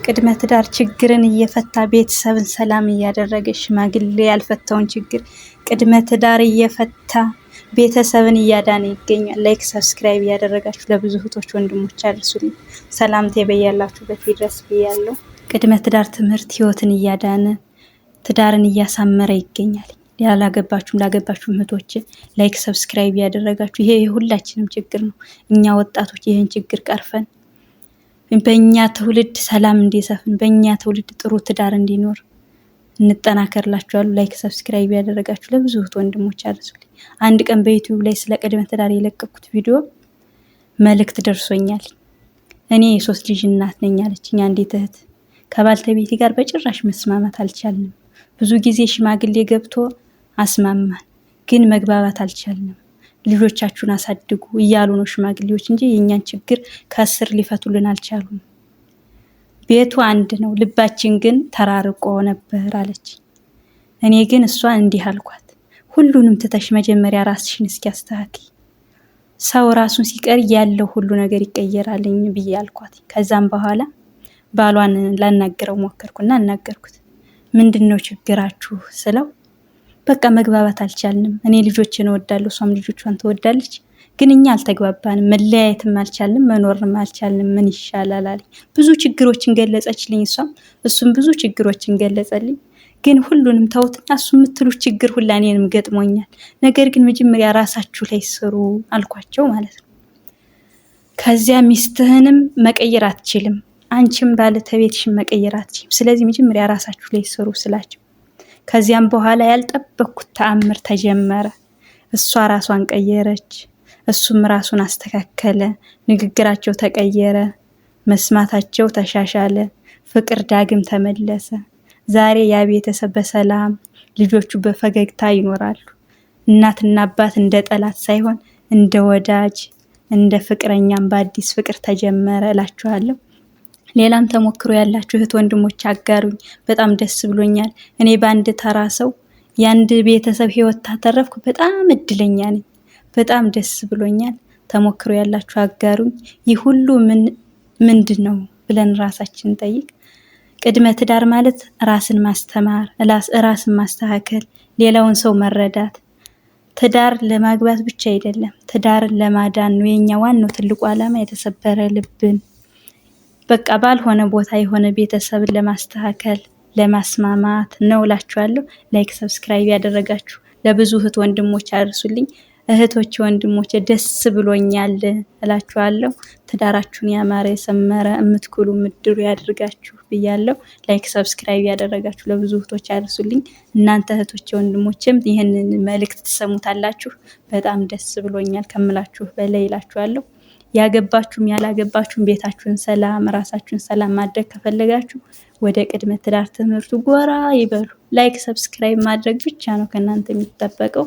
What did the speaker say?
ቅድመ ትዳር ችግርን እየፈታ ቤተሰብን ሰላም እያደረገ ሽማግሌ ያልፈታውን ችግር ቅድመ ትዳር እየፈታ ቤተሰብን እያዳነ ይገኛል። ላይክ ሰብስክራይብ እያደረጋችሁ ለብዙ እህቶች ወንድሞች አድርሱልኝ። ሰላምቴ በያላችሁበት ይድረስ ብያለሁ። ቅድመ ትዳር ትምህርት ህይወትን እያዳነ ትዳርን እያሳመረ ይገኛል። ያላገባችሁም ላገባችሁም እህቶች ላይክ ሰብስክራይብ እያደረጋችሁ ይሄ የሁላችንም ችግር ነው። እኛ ወጣቶች ይሄን ችግር ቀርፈን በእኛ ትውልድ ሰላም እንዲሰፍን በእኛ ትውልድ ጥሩ ትዳር እንዲኖር እንጠናከርላችኋለሁ። ላይክ ሰብስክራይብ ያደረጋችሁ ለብዙ እህት ወንድሞች አድርሱልኝ። አንድ ቀን በዩቲዩብ ላይ ስለ ቅድመ ትዳር የለቀኩት ቪዲዮ መልእክት ደርሶኛል። እኔ የሶስት ልጅ እናት ነኝ አለችኝ አንዲት እህት። ከባልተቤቴ ጋር በጭራሽ መስማማት አልቻልንም። ብዙ ጊዜ ሽማግሌ ገብቶ አስማማን፣ ግን መግባባት አልቻልንም። ልጆቻችሁን አሳድጉ እያሉ ነው ሽማግሌዎች እንጂ የኛን ችግር ከስር ሊፈቱልን አልቻሉም። ቤቱ አንድ ነው፣ ልባችን ግን ተራርቆ ነበር አለች። እኔ ግን እሷን እንዲህ አልኳት፣ ሁሉንም ትተሽ መጀመሪያ ራስሽን እስኪያስተካክይ፣ ሰው ራሱን ሲቀር ያለው ሁሉ ነገር ይቀየራልኝ ብዬ አልኳት። ከዛም በኋላ ባሏን ላናገረው ሞከርኩና አናገርኩት። ምንድነው ችግራችሁ ስለው በቃ መግባባት አልቻልንም። እኔ ልጆችን እወዳለሁ፣ እሷም ልጆቿን ትወዳለች፣ ግን እኛ አልተግባባንም፣ መለያየትም አልቻልንም፣ መኖርም አልቻልንም። ምን ይሻላል አለኝ። ብዙ ችግሮችን ገለጸችልኝ፣ እሱም ብዙ ችግሮችን ገለጸልኝ። ግን ሁሉንም ተውትና እሱ የምትሉት ችግር ሁላ እኔንም ገጥሞኛል። ነገር ግን መጀመሪያ ራሳችሁ ላይ ስሩ አልኳቸው ማለት ነው። ከዚያ ሚስትህንም መቀየር አትችልም፣ አንቺም ባለቤትሽን መቀየር አትችልም። ስለዚህ መጀመሪያ ራሳችሁ ላይ ስሩ ስላቸው ከዚያም በኋላ ያልጠበቅኩት ተአምር ተጀመረ። እሷ ራሷን ቀየረች፣ እሱም ራሱን አስተካከለ። ንግግራቸው ተቀየረ፣ መስማታቸው ተሻሻለ፣ ፍቅር ዳግም ተመለሰ። ዛሬ ያ ቤተሰብ በሰላም ልጆቹ በፈገግታ ይኖራሉ። እናትና አባት እንደ ጠላት ሳይሆን እንደ ወዳጅ እንደ ፍቅረኛም በአዲስ ፍቅር ተጀመረ እላችኋለሁ። ሌላም ተሞክሮ ያላችሁ እህት ወንድሞች አጋሩኝ። በጣም ደስ ብሎኛል። እኔ በአንድ ተራ ሰው የአንድ ቤተሰብ ህይወት ታተረፍኩ በጣም እድለኛ ነኝ። በጣም ደስ ብሎኛል። ተሞክሮ ያላችሁ አጋሩኝ። ይህ ሁሉ ምንድን ነው ብለን ራሳችንን ጠይቅ። ቅድመ ትዳር ማለት ራስን ማስተማር፣ ራስን ማስተካከል፣ ሌላውን ሰው መረዳት። ትዳር ለማግባት ብቻ አይደለም፣ ትዳርን ለማዳን ነው የኛ ዋናው ትልቁ ዓላማ። የተሰበረ ልብን በቃ ባልሆነ ቦታ የሆነ ቤተሰብን ለማስተካከል ለማስማማት ነው እላችኋለሁ። ላይክ ሰብስክራይብ ያደረጋችሁ ለብዙ እህት ወንድሞች አድርሱልኝ። እህቶች ወንድሞች ደስ ብሎኛል እላችኋለሁ። ትዳራችሁን ያማረ የሰመረ እምትኩሉ ምድሩ ያድርጋችሁ ብያለሁ። ላይክ ሰብስክራይብ ያደረጋችሁ ለብዙ እህቶች አድርሱልኝ። እናንተ እህቶች ወንድሞችም ይህንን መልእክት ትሰሙታላችሁ። በጣም ደስ ብሎኛል ከምላችሁ በላይ እላችኋለሁ። ያገባችሁም ያላገባችሁም ቤታችሁን ሰላም ራሳችሁን ሰላም ማድረግ ከፈለጋችሁ ወደ ቅድመ ትዳር ትምህርቱ ጎራ ይበሉ። ላይክ ሰብስክራይብ ማድረግ ብቻ ነው ከእናንተ የሚጠበቀው።